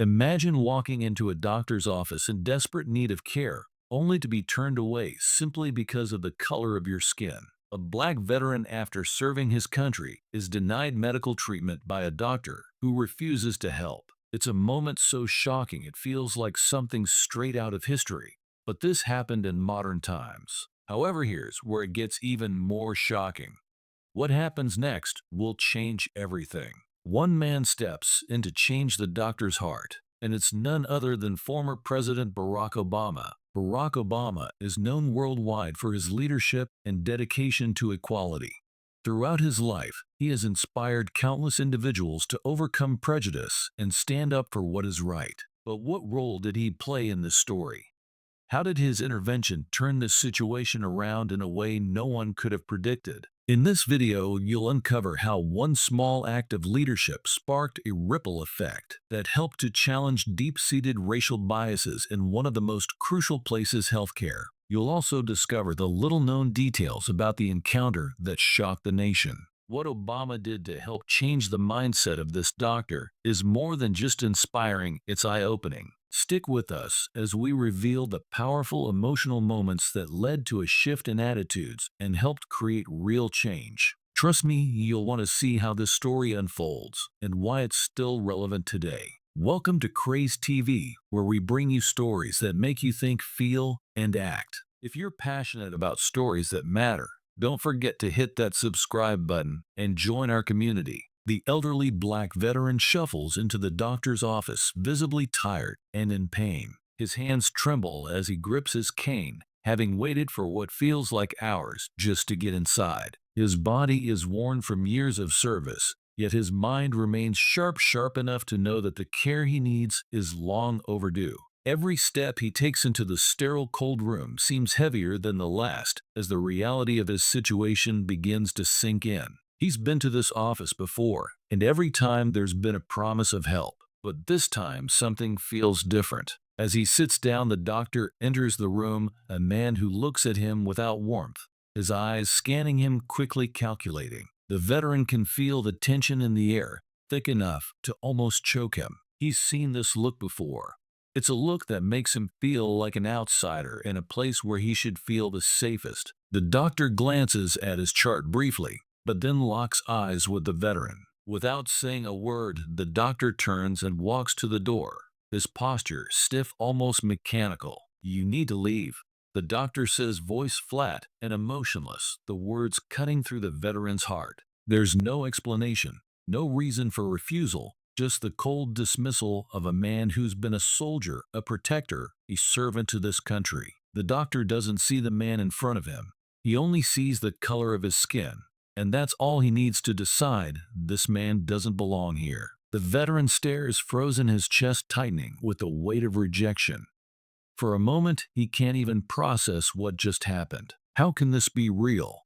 Imagine walking into a doctor's office in desperate need of care, only to be turned away simply because of the color of your skin. A black veteran, after serving his country, is denied medical treatment by a doctor who refuses to help. It's a moment so shocking it feels like something straight out of history. But this happened in modern times. However, here's where it gets even more shocking. What happens next will change everything. One man steps in to change the doctor's heart, and it's none other than former President Barack Obama. Barack Obama is known worldwide for his leadership and dedication to equality. Throughout his life, he has inspired countless individuals to overcome prejudice and stand up for what is right. But what role did he play in this story? How did his intervention turn this situation around in a way no one could have predicted? In this video, you'll uncover how one small act of leadership sparked a ripple effect that helped to challenge deep-seated racial biases in one of the most crucial places, healthcare. You'll also discover the little-known details about the encounter that shocked the nation. What Obama did to help change the mindset of this doctor is more than just inspiring, it's eye-opening. Stick with us as we reveal the powerful emotional moments that led to a shift in attitudes and helped create real change. Trust me, you'll want to see how this story unfolds and why it's still relevant today. Welcome to Craze TV, where we bring you stories that make you think, feel, and act. If you're passionate about stories that matter, don't forget to hit that subscribe button and join our community. The elderly black veteran shuffles into the doctor's office, visibly tired and in pain. His hands tremble as he grips his cane, having waited for what feels like hours just to get inside. His body is worn from years of service, yet his mind remains sharp enough to know that the care he needs is long overdue. Every step he takes into the sterile cold room seems heavier than the last as the reality of his situation begins to sink in. He's been to this office before, and every time there's been a promise of help. But this time something feels different. As he sits down, the doctor enters the room, a man who looks at him without warmth, his eyes scanning him, quickly calculating. The veteran can feel the tension in the air, thick enough to almost choke him. He's seen this look before. It's a look that makes him feel like an outsider in a place where he should feel the safest. The doctor glances at his chart briefly, but then locks eyes with the veteran. Without saying a word, the doctor turns and walks to the door, his posture stiff, almost mechanical. "You need to leave," the doctor says, voice flat and emotionless, the words cutting through the veteran's heart. There's no explanation, no reason for refusal, just the cold dismissal of a man who's been a soldier, a protector, a servant to this country. The doctor doesn't see the man in front of him. He only sees the color of his skin. And that's all he needs to decide: this man doesn't belong here. The veteran stares, frozen, his chest tightening with the weight of rejection. For a moment, he can't even process what just happened. How can this be real?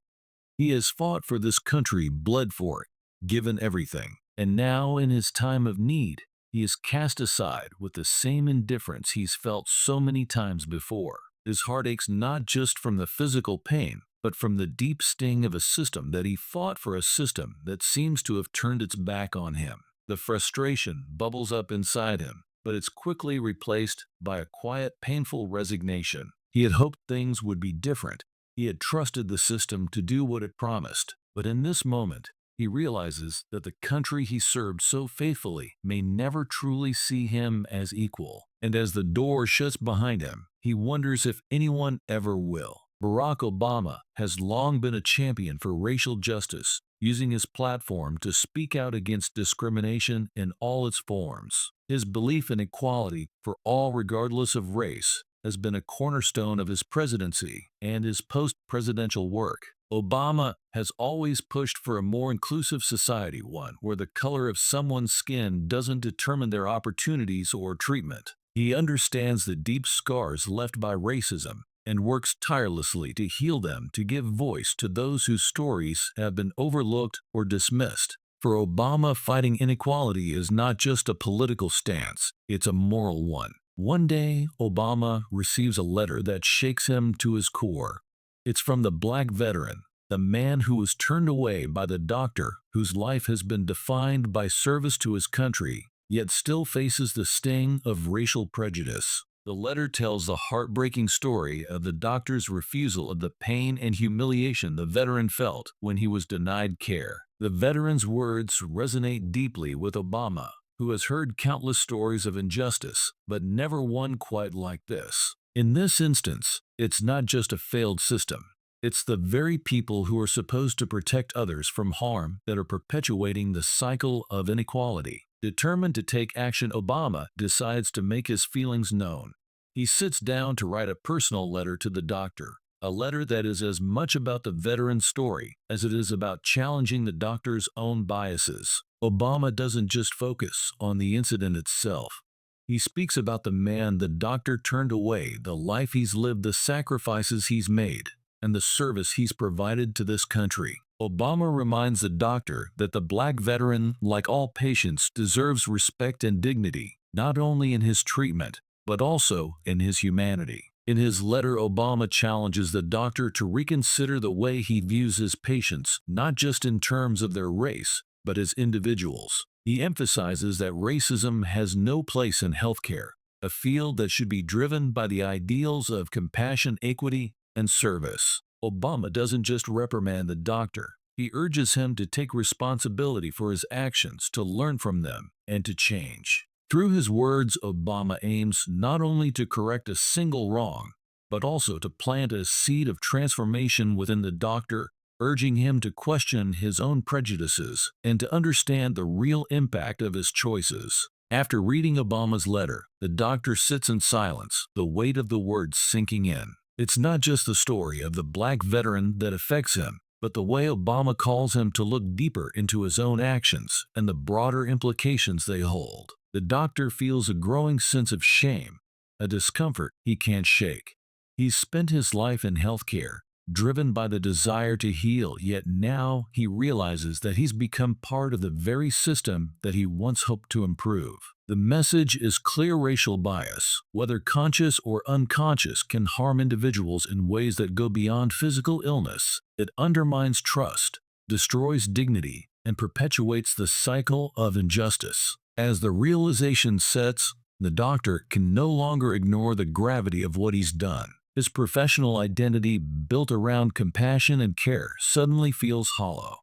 He has fought for this country, bled for it, given everything. And now, in his time of need, he is cast aside with the same indifference he's felt so many times before. His heart aches not just from the physical pain, but from the deep sting of a system that he fought for, a system that seems to have turned its back on him. The frustration bubbles up inside him, but it's quickly replaced by a quiet, painful resignation. He had hoped things would be different. He had trusted the system to do what it promised. But in this moment, he realizes that the country he served so faithfully may never truly see him as equal. And as the door shuts behind him, he wonders if anyone ever will. Barack Obama has long been a champion for racial justice, using his platform to speak out against discrimination in all its forms. His belief in equality for all, regardless of race, has been a cornerstone of his presidency and his post-presidential work. Obama has always pushed for a more inclusive society, one where the color of someone's skin doesn't determine their opportunities or treatment. He understands the deep scars left by racism and works tirelessly to heal them, to give voice to those whose stories have been overlooked or dismissed. For Obama, fighting inequality is not just a political stance, it's a moral one. One day, Obama receives a letter that shakes him to his core. It's from the black veteran, the man who was turned away by the doctor whose life has been defined by service to his country. yet still faces the sting of racial prejudice. The letter tells the heartbreaking story of the doctor's refusal of the pain and humiliation the veteran felt when he was denied care. The veteran's words resonate deeply with Obama, who has heard countless stories of injustice, but never one quite like this. In this instance, it's not just a failed system. It's the very people who are supposed to protect others from harm that are perpetuating the cycle of inequality. Determined to take action, Obama decides to make his feelings known. He sits down to write a personal letter to the doctor, a letter that is as much about the veteran's story as it is about challenging the doctor's own biases. Obama doesn't just focus on the incident itself. He speaks about the man the doctor turned away, the life he's lived, the sacrifices he's made, and the service he's provided to this country. Obama reminds the doctor that the black veteran, like all patients, deserves respect and dignity, not only in his treatment, but also in his humanity. In his letter, Obama challenges the doctor to reconsider the way he views his patients, not just in terms of their race, but as individuals. He emphasizes that racism has no place in healthcare, a field that should be driven by the ideals of compassion, equity, and service. Obama doesn't just reprimand the doctor. He urges him to take responsibility for his actions, to learn from them, and to change. Through his words, Obama aims not only to correct a single wrong, but also to plant a seed of transformation within the doctor, urging him to question his own prejudices and to understand the real impact of his choices. After reading Obama's letter, the doctor sits in silence, the weight of the words sinking in. It's not just the story of the black veteran that affects him, but the way Obama calls him to look deeper into his own actions and the broader implications they hold. The doctor feels a growing sense of shame, a discomfort he can't shake. He's spent his life in healthcare, driven by the desire to heal, yet now he realizes that he's become part of the very system that he once hoped to improve. The message is clear: racial bias, whether conscious or unconscious, can harm individuals in ways that go beyond physical illness. It undermines trust, destroys dignity, and perpetuates the cycle of injustice. As the realization sets, the doctor can no longer ignore the gravity of what he's done. His professional identity, built around compassion and care, suddenly feels hollow.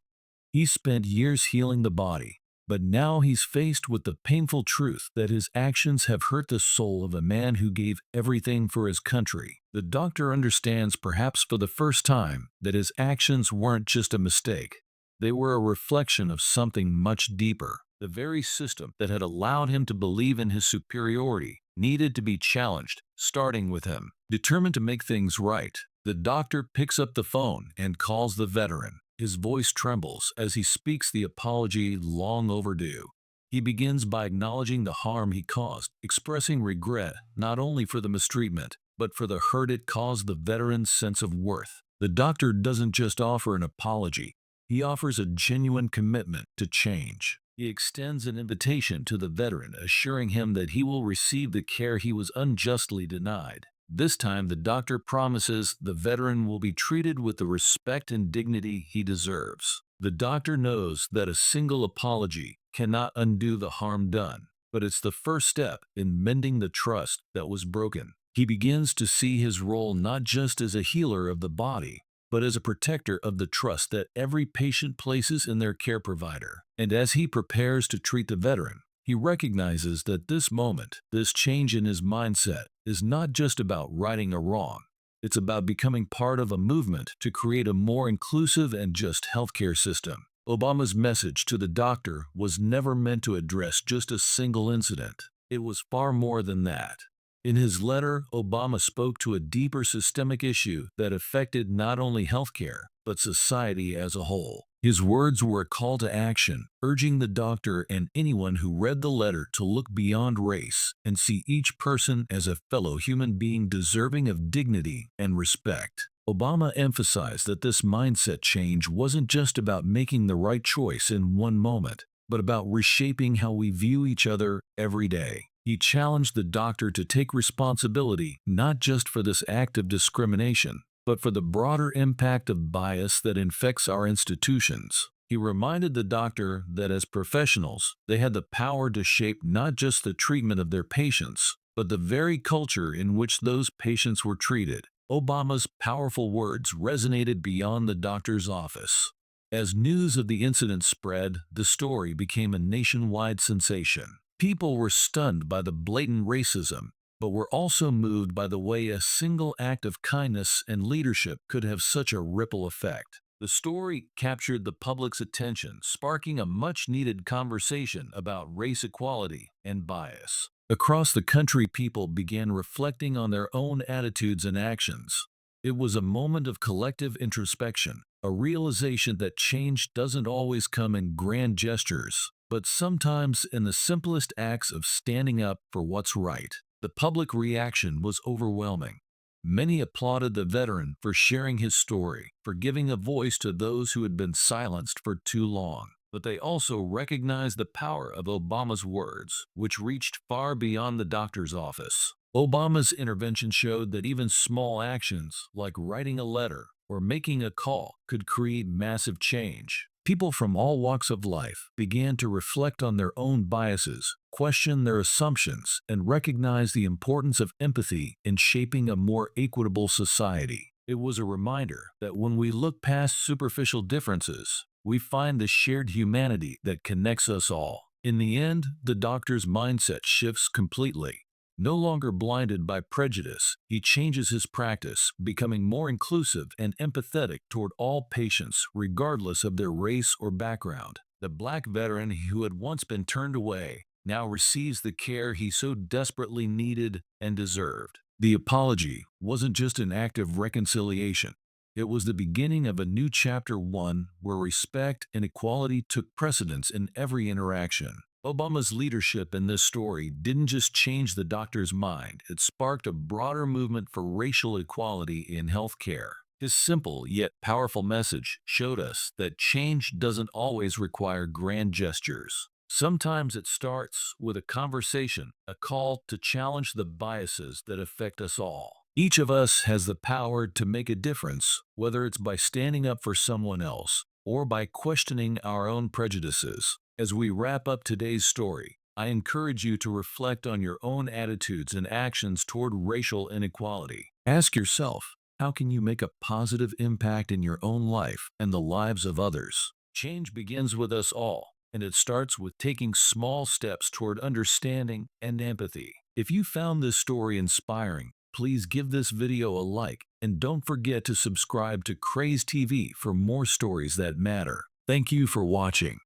He's spent years healing the body, but now he's faced with the painful truth that his actions have hurt the soul of a man who gave everything for his country. The doctor understands, perhaps for the first time, that his actions weren't just a mistake. They were a reflection of something much deeper. The very system that had allowed him to believe in his superiority needed to be challenged, starting with him. Determined to make things right, the doctor picks up the phone and calls the veteran. His voice trembles as he speaks the apology long overdue. He begins by acknowledging the harm he caused, expressing regret not only for the mistreatment, but for the hurt it caused the veteran's sense of worth. The doctor doesn't just offer an apology, he offers a genuine commitment to change. He extends an invitation to the veteran, assuring him that he will receive the care he was unjustly denied. This time, the doctor promises the veteran will be treated with the respect and dignity he deserves. The doctor knows that a single apology cannot undo the harm done, but it's the first step in mending the trust that was broken. He begins to see his role not just as a healer of the body, but as a protector of the trust that every patient places in their care provider. And as he prepares to treat the veteran, he recognizes that this moment, this change in his mindset, is not just about righting a wrong. It's about becoming part of a movement to create a more inclusive and just healthcare system. Obama's message to the doctor was never meant to address just a single incident. It was far more than that. In his letter, Obama spoke to a deeper systemic issue that affected not only healthcare, but society as a whole. His words were a call to action, urging the doctor and anyone who read the letter to look beyond race and see each person as a fellow human being deserving of dignity and respect. Obama emphasized that this mindset change wasn't just about making the right choice in one moment, but about reshaping how we view each other every day. He challenged the doctor to take responsibility not just for this act of discrimination, but for the broader impact of bias that infects our institutions. He reminded the doctor that as professionals, they had the power to shape not just the treatment of their patients, but the very culture in which those patients were treated. Obama's powerful words resonated beyond the doctor's office. As news of the incident spread, the story became a nationwide sensation. People were stunned by the blatant racism, but were also moved by the way a single act of kindness and leadership could have such a ripple effect. The story captured the public's attention, sparking a much-needed conversation about race equality and bias. Across the country, people began reflecting on their own attitudes and actions. It was a moment of collective introspection, a realization that change doesn't always come in grand gestures, but sometimes in the simplest acts of standing up for what's right. The public reaction was overwhelming. Many applauded the veteran for sharing his story, for giving a voice to those who had been silenced for too long. But they also recognized the power of Obama's words, which reached far beyond the doctor's office. Obama's intervention showed that even small actions, like writing a letter or making a call, could create massive change. People from all walks of life began to reflect on their own biases, question their assumptions, and recognize the importance of empathy in shaping a more equitable society. It was a reminder that when we look past superficial differences, we find the shared humanity that connects us all. In the end, the doctor's mindset shifts completely. No longer blinded by prejudice, he changes his practice, becoming more inclusive and empathetic toward all patients, regardless of their race or background. The Black veteran who had once been turned away now receives the care he so desperately needed and deserved. The apology wasn't just an act of reconciliation. It was the beginning of a new chapter, one where respect and equality took precedence in every interaction. Obama's leadership in this story didn't just change the doctor's mind, it sparked a broader movement for racial equality in healthcare. His simple yet powerful message showed us that change doesn't always require grand gestures. Sometimes it starts with a conversation, a call to challenge the biases that affect us all. Each of us has the power to make a difference, whether it's by standing up for someone else or by questioning our own prejudices. As we wrap up today's story, I encourage you to reflect on your own attitudes and actions toward racial inequality. Ask yourself, how can you make a positive impact in your own life and the lives of others? Change begins with us all, and it starts with taking small steps toward understanding and empathy. If you found this story inspiring, please give this video a like, and don't forget to subscribe to Craze TV for more stories that matter. Thank you for watching.